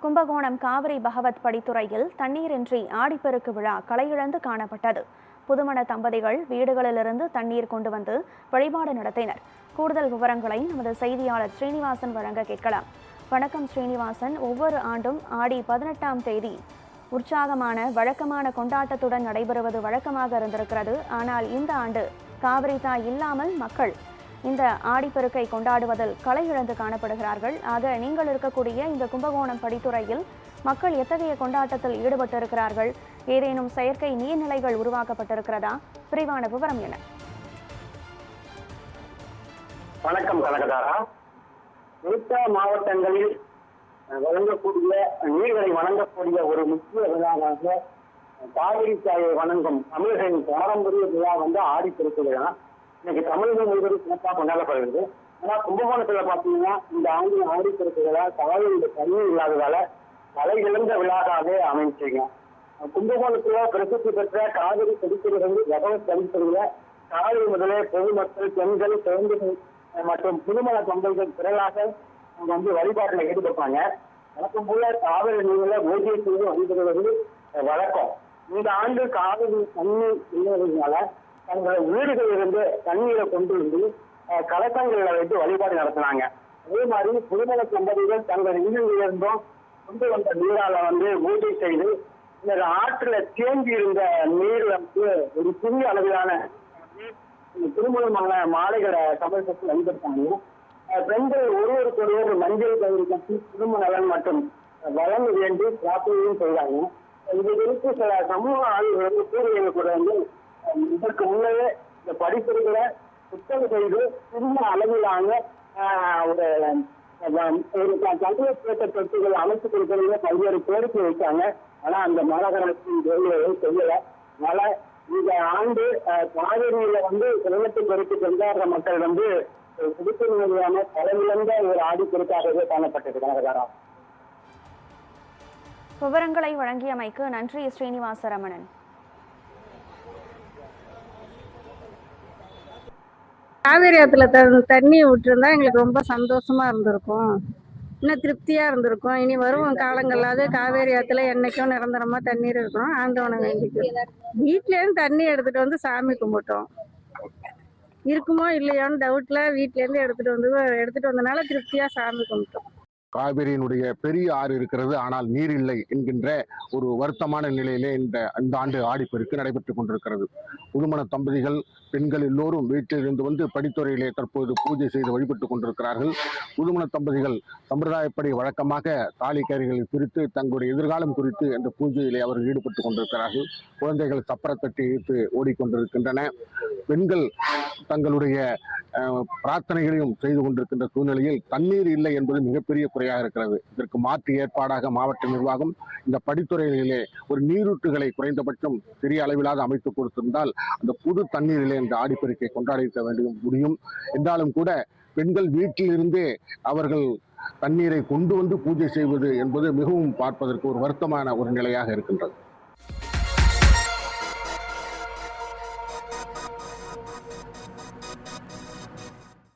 கும்பகோணம் காவிரி பகவத் படித்துறையில் தண்ணீரின்றி ஆடிப்பெருக்கு விழா களையிழந்து காணப்பட்டது. புதுமண தம்பதிகள் வீடுகளிலிருந்து தண்ணீர் கொண்டு வந்து வழிபாடு நடத்தினர். கூடுதல் விவரங்களை நமது செய்தியாளர் ஸ்ரீனிவாசன் வழங்க கேட்கலாம். வணக்கம் ஸ்ரீனிவாசன். ஒவ்வொரு ஆண்டும் ஆடி 18ஆம் தேதி உற்சாகமான வழக்கமான கொண்டாட்டத்துடன் நடைபெறுவது வழக்கமாக இருந்திருக்கிறது. ஆனால் இந்த ஆண்டு காவிரி தாய் இல்லாமல் மக்கள் இந்த ஆடிப்பெருக்கை கொண்டாடுவதில் களை இழந்து காணப்படுகிறார்கள். ஆக நீங்கள் இருக்கக்கூடிய இந்த கும்பகோணம் படித்துறையில் மக்கள் எத்தகைய கொண்டாட்டத்தில் ஈடுபட்டிருக்கிறார்கள்? ஏதேனும் செயற்கை நீர்நிலைகள் உருவாக்கப்பட்டிருக்கிறதா? விரிவான விவரம் என்ன? வணக்கம் கனகதாரா. குறித்த மாவட்டங்களில் வழங்கக்கூடிய நீர்களை வழங்கக்கூடிய ஒரு முக்கிய விழாவாக காவிரி தாயை வணங்கும் தமிழர்களின் பாரம்பரிய விழா ஆடிப்பெருக்கு விழா. இன்னைக்கு தமிழகம் முழுவதும் சிறப்பாக கொண்டாடப்படுகிறது. ஆனா கும்பகோணத்துல பாத்தீங்கன்னா இந்த ஆண்டு ஆடிப்பெருக்கு விழா காவிரியில தண்ணீர் இல்லாததால கலை இழந்த விழாவாகவே அமைச்சிங்க. கும்பகோணத்துல பிரசித்தி பெற்ற காவிரி படித்துறைகள் பகவத் படித்துறையில காவிரி முதலே பொதுமக்கள், பெண்கள், குழந்தைகள் மற்றும் புதுமண தம்பதிகள் திரளாக வழிபாட்டுல ஈடுபட்டாங்க. வழக்கம் போல காவிரி நீர்ல பூஜை செய்து வழிபடுவது வழக்கம். இந்த ஆண்டு காவிரி தண்ணீர் இல்லைனால தங்கள் வீடுகளில் இருந்து தண்ணீரை கொண்டு வந்து கலக்கங்கள்ல வைத்து வழிபாடு நடத்தினாங்க. அதே மாதிரி புதுமண தம்பதிகள் தங்கள் வீடுகளிலிருந்தும் கொண்டு வந்த நீரால பூஜை செய்து இந்த ஆற்றுல தேங்கி இருந்த நீர் ஒரு சிறிய அளவிலான திருமணமான மாலைகளை சமர்ப்பித்து வழிபட்டாங்க. பெண்கள் ஒருவருக்கொருவர் மஞ்சள் கயிறு கட்டி குடும்ப நலன் மற்றும் வளம் வேண்டி பிரார்த்தனையும் செய்தாங்க. இது குறித்து சில சமூக ஆய்வுகள் கூறியவங்க கூட இதற்கு முன்னே இந்த படிப்புகளை சுத்தம் செய்து சிறிய அளவிலான ஒரு தண்ணீர் தேக்க தொட்டிகள் அமைத்து கொடுக்கறதுல பல்வேறு கோரிக்கை வைத்தாங்க. ஆனா அந்த மாநகராட்சியின் செய்யல. அதனால இந்த ஆண்டு காவிரியில வெள்ளத்தை பெருக்கு கொண்டாடுற மக்கள் புதுச்சேரியான பலமிழந்த ஒரு ஆடிப்பெருக்காகவே காணப்பட்டிருக்கிறார். விவரங்களை வழங்கியமைக்கு நன்றி ஸ்ரீனிவாச ரமணன். காவேரி ஆத்துல தண்ணி விட்டுருந்தா எங்களுக்கு ரொம்ப சந்தோஷமா இருந்திருக்கும், இன்னும் திருப்தியா இருந்திருக்கும். இனி வரும் காலங்களாவது காவேரி ஆத்துல என்னைக்கும் நிரந்தரமா தண்ணீர் இருக்கணும். ஆண்டவனை வேண்டிக்கிறோம். வீட்ல இருந்து தண்ணி எடுத்துட்டு சாமி கும்பிட்டோம். இருக்குமோ இல்லையோன்னு டவுட்ல வீட்ல இருந்து எடுத்துட்டு வந்தனால திருப்தியா சாமி கும்பிட்டோம். காவிரியினுடைய பெரிய ஆறு இருக்கிறது, ஆனால் நீர் இல்லை என்கின்ற ஒரு வருத்தமான நிலையிலே இந்த ஆண்டு ஆடிப்பெருக்கு நடைபெற்றுக் கொண்டிருக்கிறது. புதுமண தம்பதிகள், பெண்கள் எல்லோரும் வீட்டில் இருந்து படித்துறையிலே தற்போது பூஜை செய்து வழிபட்டுக் கொண்டிருக்கிறார்கள். புதுமண தம்பதிகள் சம்பிரதாயப்படி வழக்கமாக தாலி கயிறுகளை பிரித்து தங்களுடைய எதிர்காலம் குறித்து அந்த பூஜையிலே அவர்கள் ஈடுபட்டுக் கொண்டிருக்கிறார்கள். குழந்தைகள் சப்பரத்தட்டி இழுத்து ஓடிக்கொண்டிருக்கின்றன. பெண்கள் தங்களுடைய பிரார்த்தனைகளையும் செய்து கொண்டிருக்கின்ற சூழ்நிலையில் தண்ணீர் இல்லை என்பது மிகப்பெரிய குறையாக இருக்கிறது. இதற்கு மாற்று ஏற்பாடாக மாவட்ட நிர்வாகம் இந்த படித்துறைகளிலே ஒரு நீரூற்றுகளை குறைந்தபட்சம் பெரிய அளவிலாக அமைத்துக் கொடுத்திருந்தால் அந்த புது தண்ணீரிலே இந்த ஆடிப்பெருக்கை கொண்டாடியிருக்க முடியும். என்றாலும் கூட பெண்கள் வீட்டிலிருந்தே அவர்கள் தண்ணீரை கொண்டு வந்து பூஜை செய்வது என்பது மிகவும் பார்ப்பதற்கு ஒரு வருத்தமான ஒரு நிலையாக இருக்கின்றது.